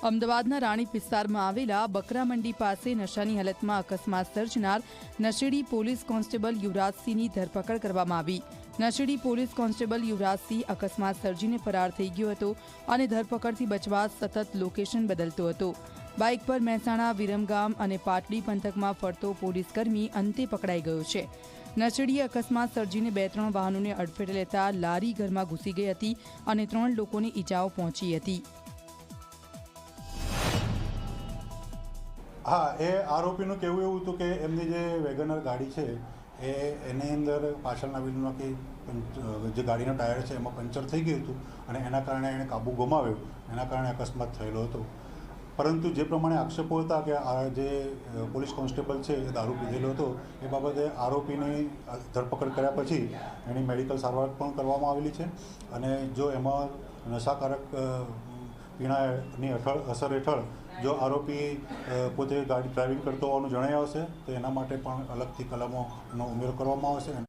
અમદાવાદના રાણીપ વિસ્તારમાં આવેલા બકરા મંડી પાસે નશાની હાલતમાં અકસ્માત સર્જનાર નશેડી પોલીસ કોન્સ્ટેબલ યુવરાજસિંહની ધરપકડ કરવામાં આવી। નશેડી પોલીસ કોન્સ્ટેબલ યુવરાજસિંહ અકસ્માત સર્જીને ફરાર થઈ ગયો હતો અને ધરપકડથી બચવા સતત લોકેશન બદલતો હતો। બાઇક પર મહેસાણા, વિરમગામ અને પાટડી પંથકમાં ફરતો પોલીસકર્મી અંતે પકડાઈ ગયો છે। નશેડીએ અકસ્માત સર્જીને 2-3 વાહનોને અડફેટે લેતા લારી ઘરમાં ઘૂસી ગઈ હતી અને 3 લોકોને ઈજાઓ પહોંચી હતી। हाँ, એ આરોપીનું કહેવું એવું હતું કે એમની જે વેગનર ગાડી છે એની અંદર પાછળના વ્હીલમાંથી જે ગાડીનો ટાયર છે એમાં પંચર થઈ ગયું હતું અને એના કારણે એણે કાબુ ગુમાવ્યો, એના કારણે અકસ્માત થયેલો હતો। પરંતુ જે પ્રમાણે આક્ષેપો હતા કે આ જે પોલીસ કોન્સ્ટેબલ છે એ દારૂ પીધેલો હતો, એ બાબતે આરોપીની ધરપકડ કર્યા પછી એની મેડિકલ સારવાર પણ કરવામાં આવેલી છે અને જો એમાં નશાકારક પીણાની અસર હેઠળ જો આરોપી પોતે ગાડી ડ્રાઇવિંગ કરતો હોવાનું જણાઈ આવશે તો એના માટે પણ અલગથી કલમોનો ઉમેરો કરવામાં આવશે।